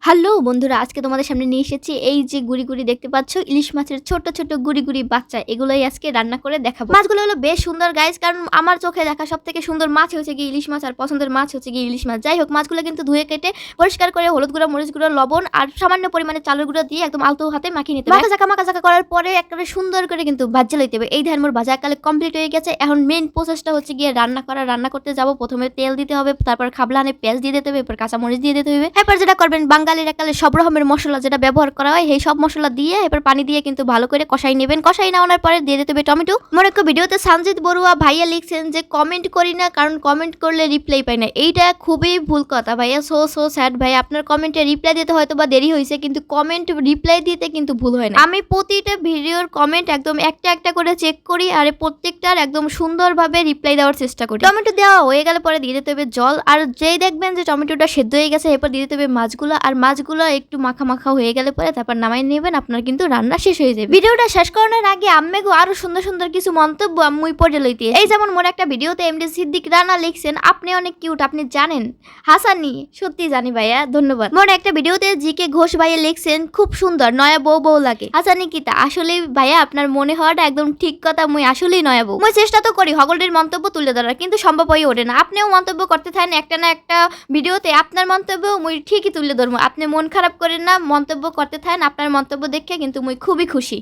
Hello বন্ধুরা, আজকে তোমাদের সামনে নিয়ে এসেছি এই যে গুড়ি দেখতে পাচ্ছ, ইলিশ মাছের ছোট ছোট গুড়ি বাচ্চা। এগুলোই আজকে রান্না করে দেখাবো। মাছগুলো হলো বেশ সুন্দর গাইস, কারণ আমার চোখে দেখা সব থেকে সুন্দর মাছ হচ্ছে কি ইলিশ মাছ, আর পছন্দের মাছ হচ্ছে কি ইলিশ মাছ। যাই হোক, মাছগুলো কিন্তু ধুয়ে কেটে পরিষ্কার করে হলুদ গুঁড়া, মরিচ গুঁড়া, লবণ আর সামান্য পরিমাণে চালের গুঁড়া দিয়ে একদম আলতো হাতে মাখিয়ে নিতে হবে। মাখা জাকা করার পরে একেবারে সুন্দর করে কিন্তু ভাজা লইতে হবে। এই ধান মোর ভাজা একালে কমপ্লিট হয়ে গেছে। এখন মেইন প্রসেসটা হচ্ছে গিয়ে রান্না করতে যাব। প্রথমে তেল দিতে হবে, তারপর খাবলানে পেঁয়াজ দিয়ে দিতে হবে, এরপর কাঁচা মরিচ দিয়ে দিতে হবে। এরপর যেটা করবেন, বাঙালির একালে সব রকমের মশলা যেটা ব্যবহার করা হয়, এই সব মশলা দিয়ে এরপর পানি দিয়ে কিন্তু ভালো করে কষাই নেবেন। কষাই নেওয়ার পরে দিয়ে দিতে হবে টমেটো। মনে একটা ভিডিওতে সঞ্জিত বড়ুয়া ভাইয়া লিখছেন যে কমেন্ট করি না, কারণ কমেন্ট করলে রিপ্লাই পাই না। এইটা খুবই ভুল কথা ভাইয়া। সো স্যাড ভাই, আপনার কমেন্টে রিপ্লাই দিতে হয়তো বা দেরি হয়েছে, কিন্তু কমেন্ট রিপ্লাই দিতে কিন্তু ভুল হয় না। আমি প্রতিটা ভিডিওর কমেন্ট একদম একটা একটা করে চেক করি, আর প্রত্যেকটার একদম সুন্দরভাবে রিপ্লাই দেওয়ার চেষ্টা করি। টমেটো দেওয়া হয়ে গেলে পরে দিয়ে দিতে হবে জল, আর যেই দেখবেন যে টমেটোটা সেদ্ধ হয়ে গেছে, এরপর দিয়ে দিতে হবে মাছগুলো। আর মাছগুলো একটু মাখা হয়ে গেলে পরে তারপর নামাই নেবেন, আপনার কিন্তু রান্না শেষ হয়ে যাবে। ভিডিওটা শেষ করানোর আগে আম্মেগো আরো সুন্দর কিছু মন্তব্য আম্মুই পড়ে লইতে। এই যেমন মোর একটা ভিডিওতে এমডি সিদ্দিক রানা লিখছেন, আপনি অনেক কিউট, আপনি জানেন? হাসানি, সত্যি জানি ভাইয়া, ধন্যবাদ। মোর একটা ভিডিওতে জিকে ঘোষ ভাইয়া লিখছেন, খুব সুন্দর, নয়া বউ লাগে। হাসানি কিতা, আসলে ভাইয়া আপনার মনে হওয়াটা একদম ঠিক কথা। মুই আসলেই নয়া বউ। মুই চেষ্টা তো করি হগলটির মন্তব্য তুলে ধরার, কিন্তু সম্ভব হয়ে ওঠে না। আপনিও মন্তব্য করতে থাকেন একটা না একটা ভিডিওতে, আপনার মন্তব্য মুই ঠিকই তুলে ধরবো। আপনি মন খারাপ করেন না, মন্তব্য করতে থাকেন। আপনার মন্তব্য দেখে কিন্তু মুই খুবই খুশি।